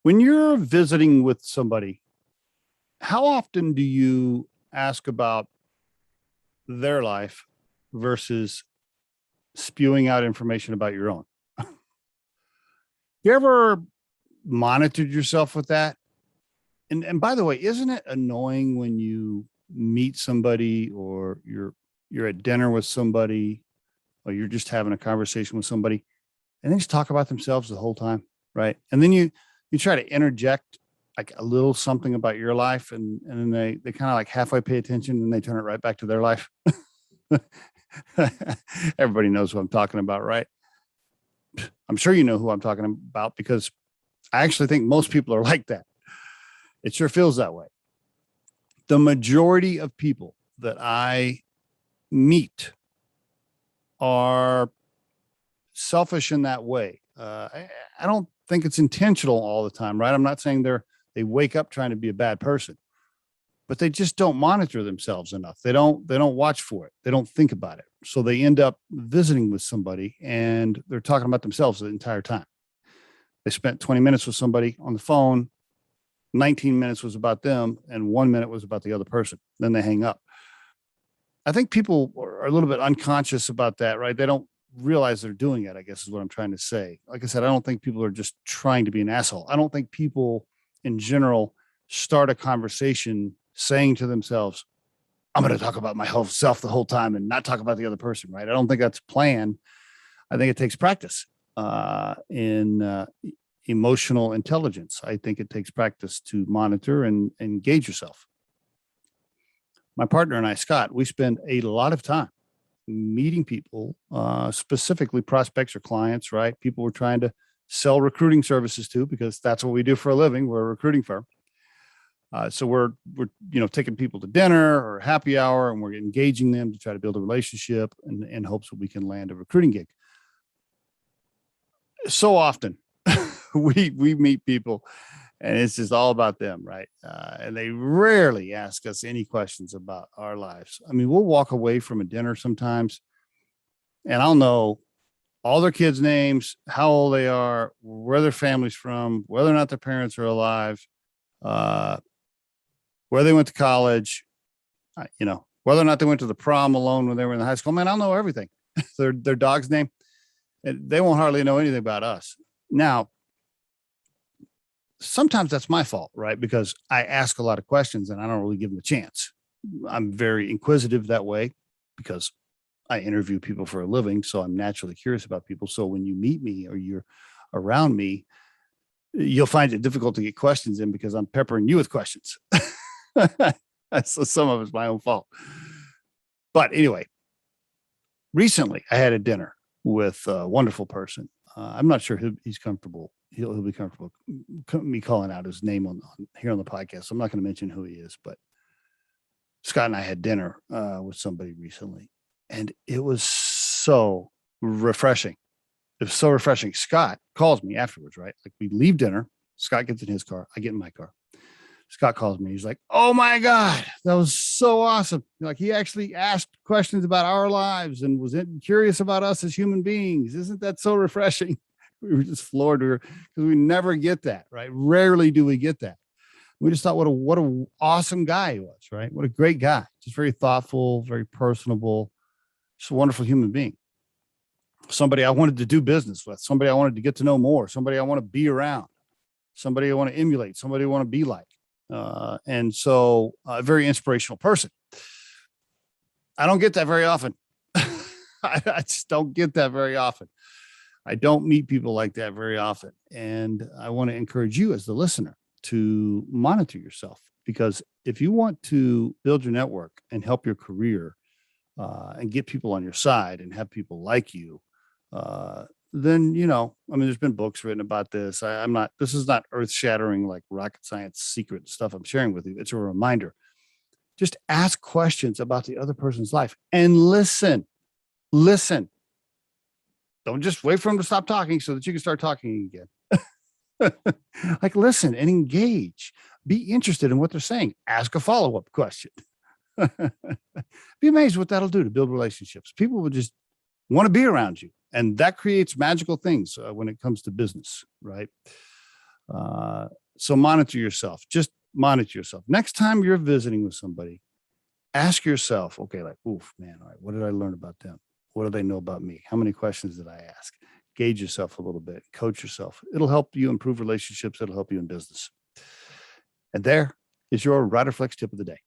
When you're visiting with somebody, how often do you ask about their life versus spewing out information about your own? You ever monitored yourself with that? And by the way, isn't it annoying when you meet somebody or you're at dinner with somebody or you're just having a conversation with somebody and they just talk about themselves the whole time, right? And then you try to interject like a little something about your life and then they kind of like halfway pay attention and they turn it right back to their life. Everybody knows who I'm talking about, right? I'm sure you know who I'm talking about because I actually think most people are like that. It sure feels that way. The majority of people that I meet are selfish in that way. I don't think it's intentional all the time, right? I'm not saying they wake up trying to be a bad person, but they just don't monitor themselves enough. They don't watch for it. They don't think about it. So they end up visiting with somebody and they're talking about themselves the entire time. They spent 20 minutes with somebody on the phone. 19 minutes was about them and 1 minute was about the other person. Then they hang up. I think people are a little bit unconscious about that, right? They don't realize they're doing it, I guess is what I'm trying to say. Like I said, I don't think people are just trying to be an asshole. I don't think people in general start a conversation saying to themselves, I'm going to talk about my whole self the whole time and not talk about the other person, right? I don't think that's planned. I think it takes practice in emotional intelligence. I think it takes practice to monitor and engage yourself. My partner and I, Scott, we spend a lot of time meeting people, specifically prospects or clients, right? People we're trying to sell recruiting services to because that's what we do for a living. We're a recruiting firm. So we're taking people to dinner or happy hour and we're engaging them to try to build a relationship in hopes that we can land a recruiting gig. So often we meet people and it's just all about them, right? And they rarely ask us any questions about our lives. I mean, we'll walk away from a dinner sometimes and I'll know all their kids' names, how old they are, where their family's from, whether or not their parents are alive, where they went to college, whether or not they went to the prom alone when they were in the high school. Man, I'll know everything. their dog's name. And they won't hardly know anything about us. Now, sometimes that's my fault, right? Because I ask a lot of questions and I don't really give them a chance. I'm very inquisitive that way because I interview people for a living. So I'm naturally curious about people. So when you meet me or you're around me, you'll find it difficult to get questions in because I'm peppering you with questions. So some of it's my own fault. But anyway, recently I had a dinner with a wonderful person. I'm not sure he's comfortable. He'll be comfortable me calling out his name on here on the podcast. I'm not going to mention who he is, but Scott and I had dinner with somebody recently, and it was so refreshing. It was so refreshing. Scott calls me afterwards, right? Like we leave dinner. Scott gets in his car. I get in my car. Scott calls me. He's like, "Oh my God, that was so awesome." Like he actually asked questions about our lives and was curious about us as human beings. Isn't that so refreshing? We were just floored because we never get that, right? Rarely do we get that. We just thought, what a awesome guy he was, right? What a great guy. Just very thoughtful, very personable, just a wonderful human being. Somebody I wanted to do business with, somebody I wanted to get to know more, somebody I want to be around, somebody I want to emulate, somebody I want to be like. And so a very inspirational person. I don't get that very often. I just don't get that very often. I don't meet people like that very often. And I want to encourage you as the listener to monitor yourself, because if you want to build your network and help your career and get people on your side and have people like you, then, there's been books written about this. This is not earth shattering, like rocket science secret stuff I'm sharing with you. It's a reminder. Just ask questions about the other person's life and listen. Don't just wait for them to stop talking so that you can start talking again. Like listen and engage, be interested in what they're saying. Ask a follow-up question. Be amazed what that'll do to build relationships. People will just want to be around you. And that creates magical things when it comes to business, right? So monitor yourself. Just monitor yourself. Next time you're visiting with somebody, ask yourself, okay, like, oof, man, all right, what did I learn about them? What do they know about me? How many questions did I ask? Gauge yourself a little bit, coach yourself. It'll help you improve relationships. It'll help you in business. And there is your Riderflex tip of the day.